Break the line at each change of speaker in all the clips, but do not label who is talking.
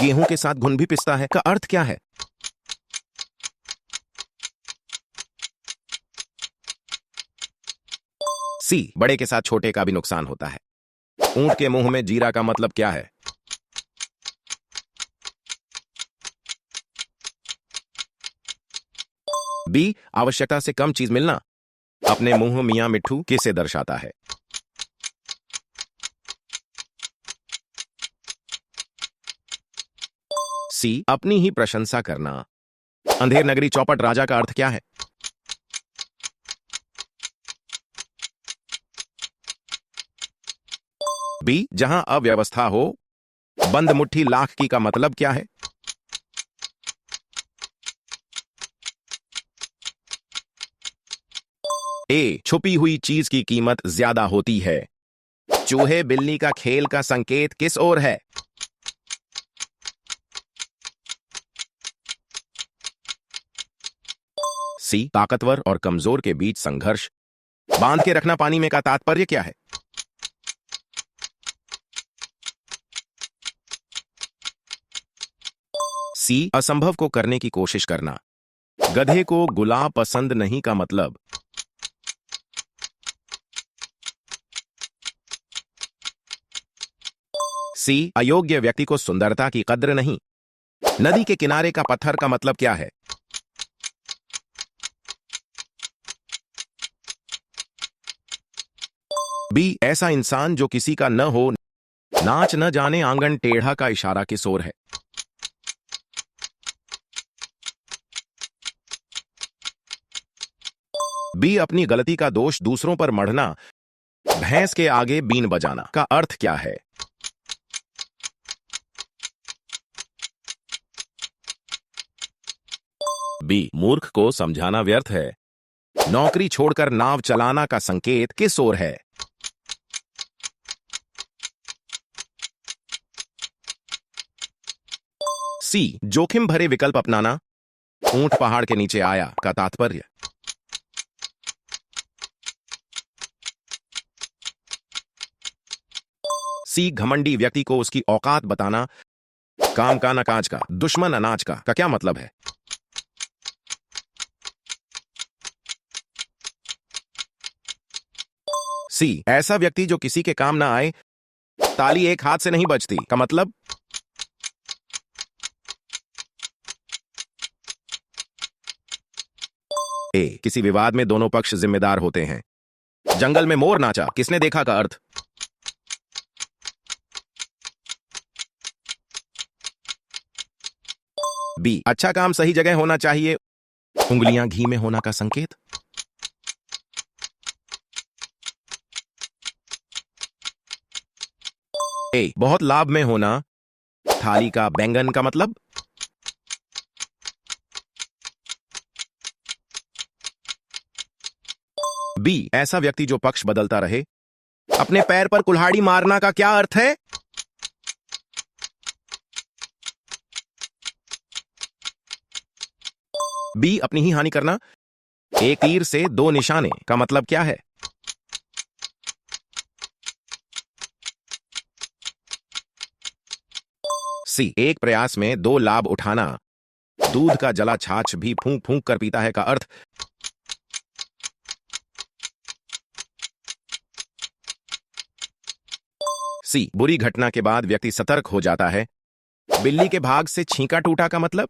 गेहूं के साथ घुन भी पिसता है का अर्थ क्या है? सी, बड़े के साथ छोटे का भी नुकसान होता है। ऊंट के मुंह में जीरा का मतलब क्या है? बी, आवश्यकता से कम चीज मिलना। अपने मुंह मियां मिट्ठू किसे दर्शाता है? सी, अपनी ही प्रशंसा करना। अंधेर नगरी चौपट राजा का अर्थ क्या है? बी, जहां अव्यवस्था हो। बंद मुट्ठी लाख की का मतलब क्या है? ए, छुपी हुई चीज की कीमत ज्यादा होती है। चूहे बिल्ली का खेल का संकेत किस ओर है? सी, ताकतवर और कमजोर के बीच संघर्ष। बांध के रखना पानी में का तात्पर्य क्या है? सी, असंभव को करने की कोशिश करना। गधे को गुलाब पसंद नहीं का मतलब? सी, अयोग्य व्यक्ति को सुंदरता की कद्र नहीं। नदी के किनारे का पत्थर का मतलब क्या है? बी, ऐसा इंसान जो किसी का न हो। नाच न जाने आंगन टेढ़ा का इशारा किस ओर है? बी, अपनी गलती का दोष दूसरों पर मढ़ना। भैंस के आगे बीन बजाना का अर्थ क्या है? बी, मूर्ख को समझाना व्यर्थ है। नौकरी छोड़कर नाव चलाना का संकेत किस ओर है? सी, जोखिम भरे विकल्प अपनाना। ऊंट पहाड़ के नीचे आया का तात्पर्य? सी, घमंडी व्यक्ति को उसकी औकात बताना। काम का न काज का, दुश्मन अनाज का क्या मतलब है? सी, ऐसा व्यक्ति जो किसी के काम ना आए। ताली एक हाथ से नहीं बजती का मतलब? ए, किसी विवाद में दोनों पक्ष जिम्मेदार होते हैं। जंगल में मोर नाचा किसने देखा का अर्थ? बी, अच्छा काम सही जगह होना चाहिए। उंगलियां घी में होना का संकेत? ए, बहुत लाभ में होना। थाली का बैंगन का मतलब? बी, ऐसा व्यक्ति जो पक्ष बदलता रहे। अपने पैर पर कुल्हाड़ी मारना का क्या अर्थ है? बी, अपनी ही हानि करना। एक तीर से दो निशाने का मतलब क्या है? सी, एक प्रयास में दो लाभ उठाना। दूध का जला छाछ भी फूंक फूंक कर पीता है का अर्थ? सी, बुरी घटना के बाद व्यक्ति सतर्क हो जाता है। बिल्ली के भाग से छींका टूटा का मतलब?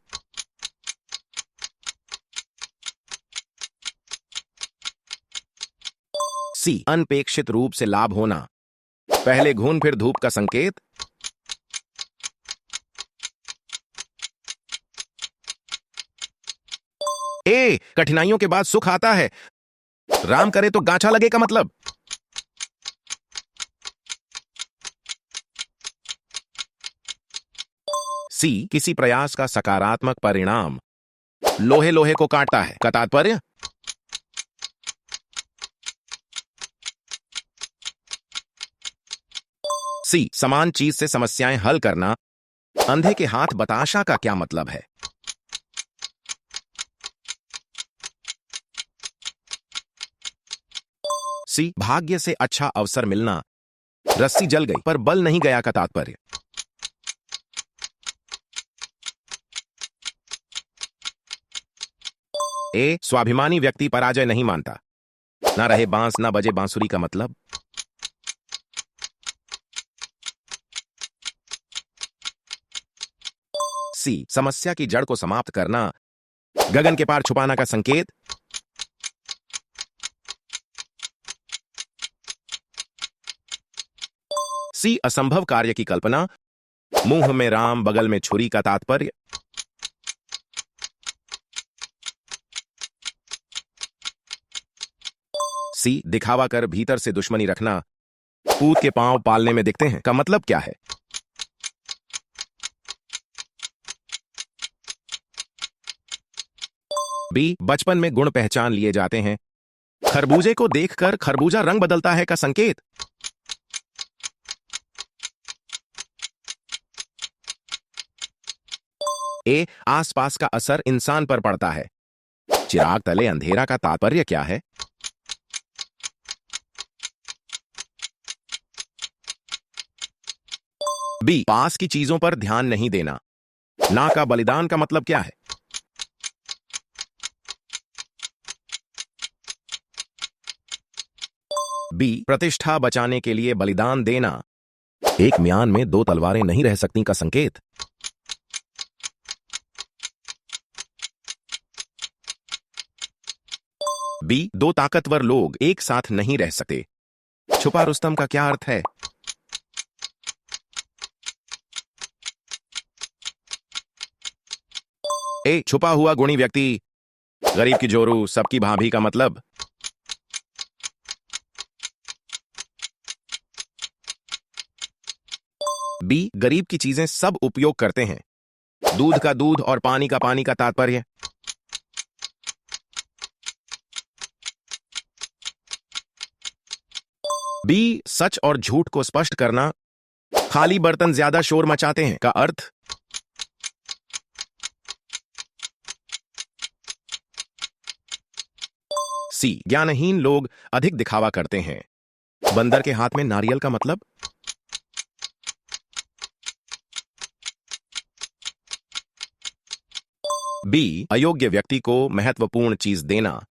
सी, अनपेक्षित रूप से लाभ होना। पहले घून फिर धूप का संकेत? ए, कठिनाइयों के बाद सुख आता है। राम करे तो गांचा लगे का मतलब? सी, किसी प्रयास का सकारात्मक परिणाम। लोहे लोहे को काटता है का तात्पर्य? सी, समान चीज से समस्याएं हल करना। अंधे के हाथ बताशा का क्या मतलब है? सी, भाग्य से अच्छा अवसर मिलना। रस्सी जल गई पर बल नहीं गया का तात्पर्य? ए स्वाभिमानी व्यक्ति पराजय नहीं मानता। ना रहे बांस ना बजे बांसुरी का मतलब। सी समस्या की जड़ को समाप्त करना, गगन के पार छुपाना का संकेत। सी असंभव कार्य की कल्पना, मुंह में राम बगल में छुरी का तात्पर्य। सी दिखावा कर भीतर से दुश्मनी रखना, पूत के पांव पालने में दिखते हैं का मतलब क्या है। बी बचपन में गुण पहचान लिए जाते हैं, खरबूजे को देखकर खरबूजा रंग बदलता है का संकेत। ए आसपास का असर इंसान पर पड़ता है, चिराग तले अंधेरा का तात्पर्य क्या है। बी पास की चीजों पर ध्यान नहीं देना, ना का बलिदान का मतलब क्या है। बी प्रतिष्ठा बचाने के लिए बलिदान देना, एक म्यान में दो तलवारें नहीं रह सकती का संकेत। बी दो ताकतवर लोग एक साथ नहीं रह सकते, छुपा रुस्तम का क्या अर्थ है। ए छुपा हुआ गुणी व्यक्ति, गरीब की जोरू सबकी भाभी का मतलब। बी गरीब की चीजें सब उपयोग करते हैं, दूध का दूध और पानी का पानी का तात्पर्य। बी सच और झूठ को स्पष्ट करना, खाली बर्तन ज्यादा शोर मचाते हैं का अर्थ। सी ज्ञानहीन लोग अधिक दिखावा करते हैं, बंदर के हाथ में नारियल का मतलब। बी अयोग्य व्यक्ति को महत्वपूर्ण चीज देना,